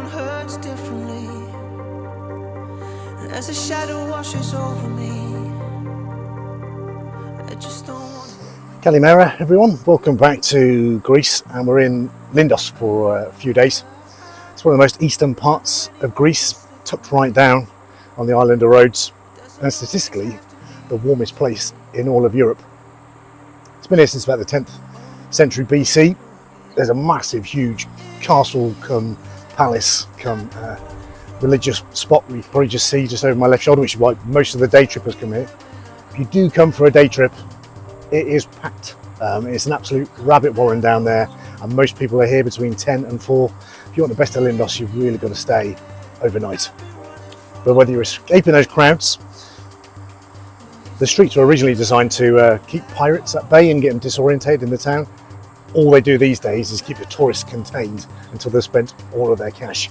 everyone hurts differently. And as a shadow washes over me, I just don't want. Kalimera everyone, welcome back to Greece, and we're in Lindos for a few days. It's one of the most eastern parts of Greece, tucked right down on the island of Rhodes, and statistically the warmest place in all of Europe. It's been here since about the 10th century BC. There's a massive, huge castle come palace come religious spot we probably just see just over my left shoulder, which is why most of the day trippers come here. If you do come for a day trip, it is packed. It's an absolute rabbit warren down there, and most people are here between 10 and 4. If you want the best of Lindos, you've really got to stay overnight. But whether you're escaping those crowds, the streets were originally designed to keep pirates at bay and get them disorientated in the town. All they do these days is keep the tourists contained until they've spent all of their cash.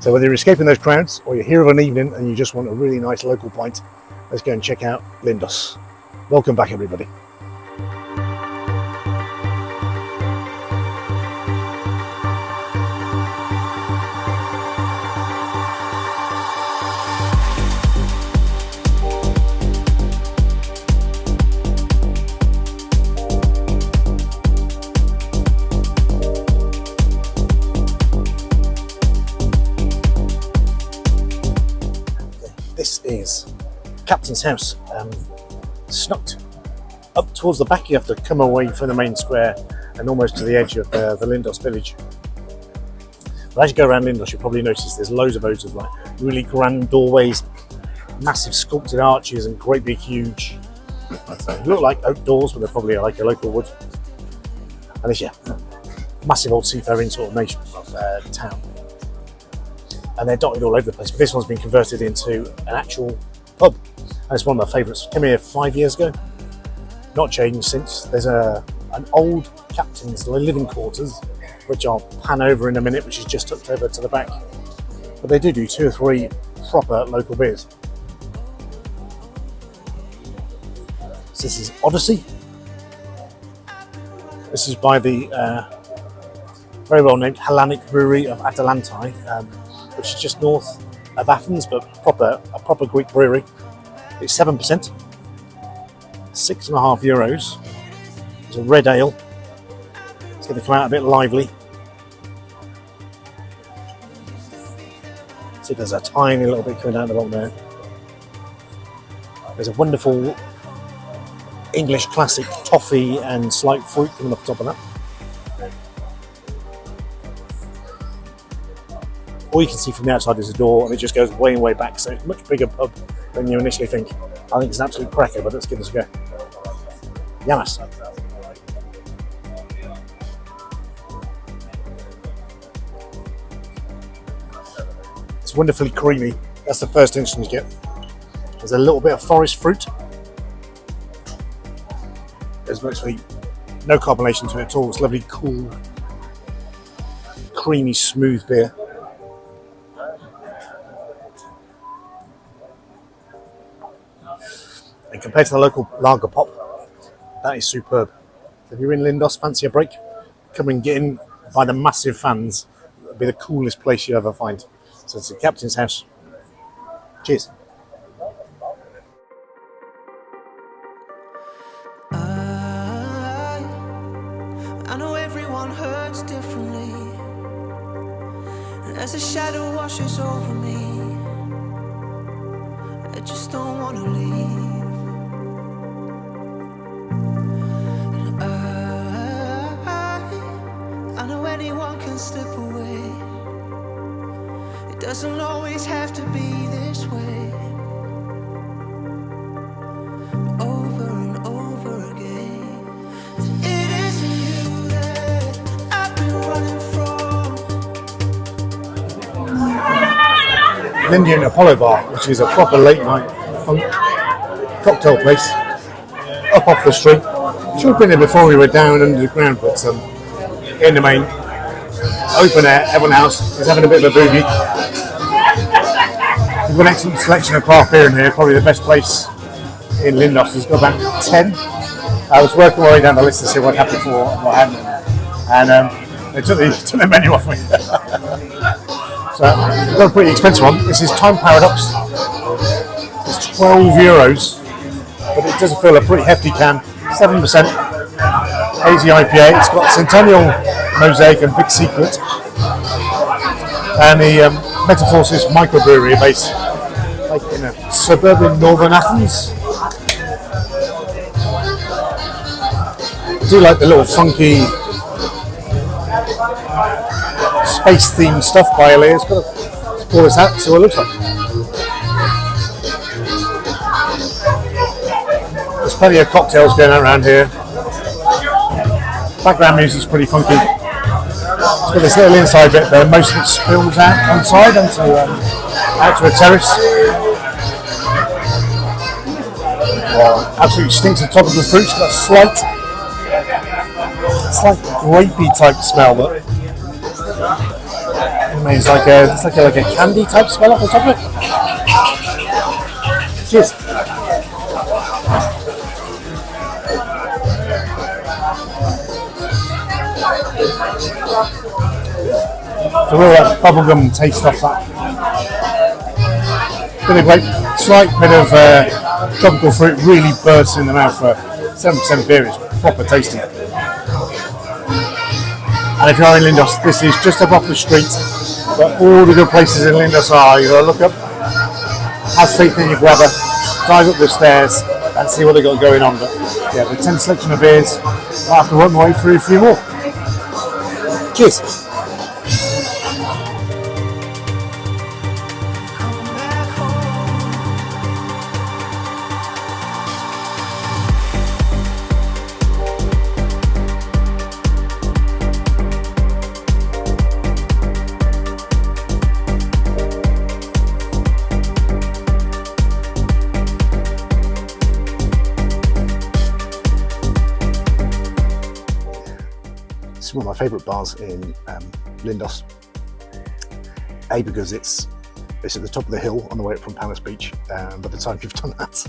So whether you're escaping those crowds or you're here of an evening and you just want a really nice local pint, let's go and check out Lindos. Welcome back, everybody. This is Captain's house, snucked up towards the back. You have to come away from the main square and almost to the edge of the Lindos village. But as you go around Lindos, you'll probably notice there's loads of like really grand doorways, massive sculpted arches, and great big huge, they look like oak doors, but they're probably like a local wood. And this, massive old seafaring sort of nation town. And they're dotted all over the place, but this one's been converted into an actual pub, and it's one of my favourites. Came here 5 years ago, not changed since. There's an old captain's living quarters, which I'll pan over in a minute, which is just tucked over to the back. But they do 2 or 3 proper local beers. So this is Odyssey. This is by the very well named Hellenic Brewery of Atalantai, which is just north of Athens, but a proper Greek brewery. It's 7%, €6.50. It's a red ale. It's going to come out a bit lively. See if there's a tiny little bit coming out the bottom there. There's a wonderful English classic toffee and slight fruit coming off the top of that. All you can see from the outside is a door, and it just goes way, way back, so it's a much bigger pub than you initially think. I think it's an absolute cracker, but let's give this a go. Yamas. It's wonderfully creamy. That's the first instant you get. There's a little bit of forest fruit. There's virtually no carbonation to it at all. It's lovely, cool, creamy, smooth beer. And compared to the local lager pop, that is superb. If you're in Lindos, fancy a break, come and get in by the massive fans. It'll be the coolest place you ever find. So it's the Captain's house. Cheers. I know everyone hurts differently, and as a shadow washes over me, I just don't want to leave. I know anyone can slip away. It doesn't always have to be this way. Over and over again. It isn't you that I've been running from. Lindian Apollo Bar, which is a proper late night funk cocktail place up off the street. Should have been there before we were down underground, but in the main open air, everyone else is having a bit of a boogie. We've got an excellent selection of craft beer in here, probably the best place in Lindos. It's got about 10. I was working my way down the list to see what happened before what happened, and they took the menu off me. So I've got a pretty expensive one. This is Time Paradox. It's €12, but it does feel a pretty hefty can. 7% hazy IPA. It's got Centennial Mosaic and Big Secret, and the Metamorphosis microbrewery base, like in a suburban northern Athens. I do like the little funky space-themed stuff by Alea. It's got let's pour this out, see what it looks like. There's plenty of cocktails going on around here. Background music's pretty funky. It's got this little inside bit there. Most of it spills out inside onto out to a terrace. Absolutely stinks the top of the fruit. It's got a slight grapey type smell, but it's like a candy type smell off the top of it. Cheers. So real bubblegum taste off that. Bit of great, slight bit of tropical fruit really bursts in the mouth for 7% beer. It's proper tasty. And if you're in Lindos, this is just up off the street. But all the good places in Lindos are. You gotta look up, have faith in your grabber, dive up the stairs, and see what they got going on. But yeah, the 10 selection of beers. I'll have to work my way through a few more. Cheers. It's one of my favourite bars in Lindos. A, because it's at the top of the hill on the way up from Palace Beach. By the time you've done that,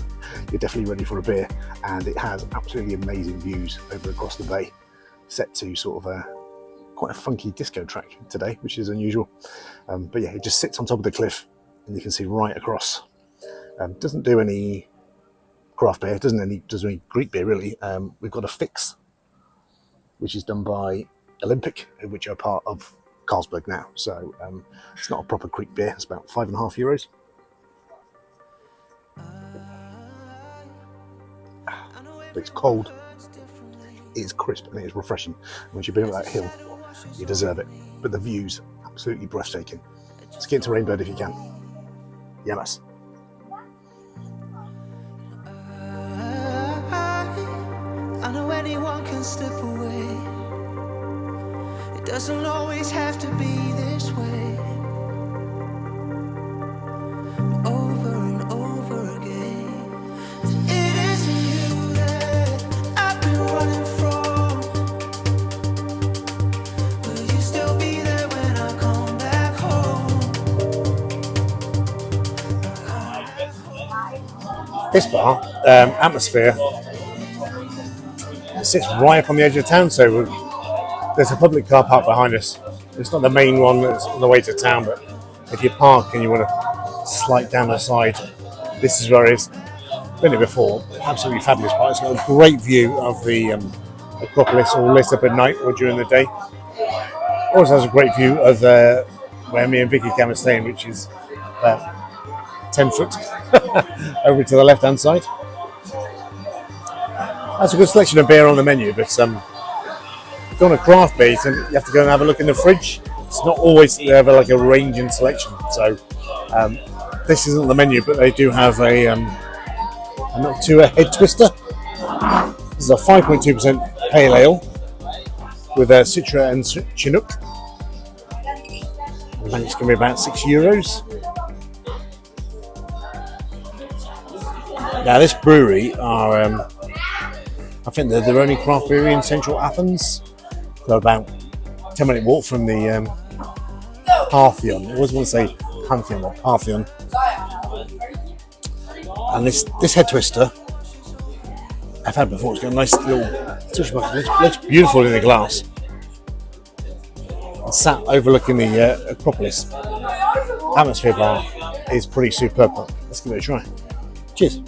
you're definitely ready for a beer, and it has absolutely amazing views over across the bay, set to sort of quite a funky disco track today, which is unusual. But yeah, it just sits on top of the cliff, and you can see right across. Doesn't do any craft beer, doesn't do any Greek beer really. We've got a Fix, which is done by Olympic, which are part of Carlsberg now. So it's not a proper Greek beer. It's about €5.50. But it's cold, it's crisp, and it's refreshing. Once you've been up that hill, you deserve it. But the views, absolutely breathtaking. Let's get into Rainbird if you can. Yes. I know anyone can slip away. It doesn't always have to be this way. Over and over again. It isn't you that I've been running from. Will you still be there when I come back home? This bar, Atmosphere, sits right up on the edge of town, so there's a public car park behind us. It's not the main one that's on the way to town, but if you park and you want to slide down the side, this is where it is. Been here before, absolutely fabulous park. It's got a great view of the Acropolis, all lit up at night or during the day. Also has a great view of where me and Vicky came and staying, which is 10 foot over to the left hand side. That's a good selection of beer on the menu, but if you want a craft beer, you have to go and have a look in the fridge. It's not always they have like a range in selection. So this isn't the menu, but they do have a Noctua head twister. This is a 5.2% pale ale with Citra and Chinook. And it's going to be about €6. Now this brewery are, I think they're their only craft brewery in central Athens. They're about 10-minute walk from the Parthenon. I always want to say Pantheon or Parthenon. And this head twister I've had before. It's got a nice little touch mark. It looks beautiful in the glass. It's sat overlooking the Acropolis. atmosphere bar is pretty superb. Let's give it a try. Cheers.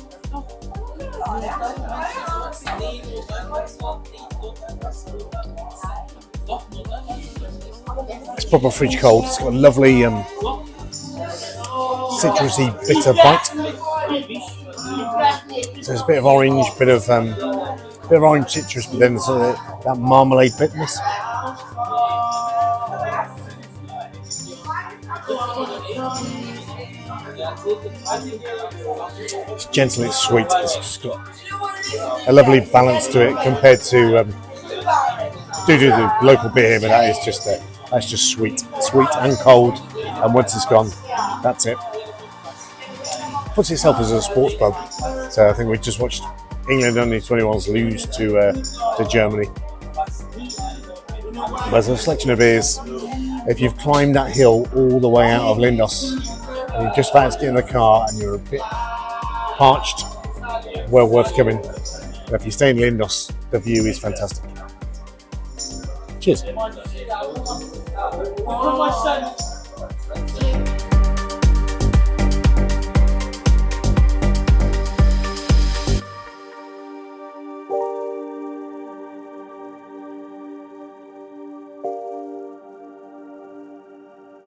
It's proper fridge cold. It's got a lovely citrusy bitter bite. So there's a bit of orange, bit of orange citrus, but then sort of that marmalade bitterness. It's gentle, it's sweet. It's just got a lovely balance to it compared to the local beer here, but that's just sweet and cold. And once it's gone, that's it. Puts itself as a sports pub. So I think we just watched England under 21s lose to Germany. There's a selection of beers. If you've climbed that hill all the way out of Lindos, and you're just about to get in the car and you're a bit parched, well worth coming. And if you stay in Lindos, the view is fantastic. Cheers.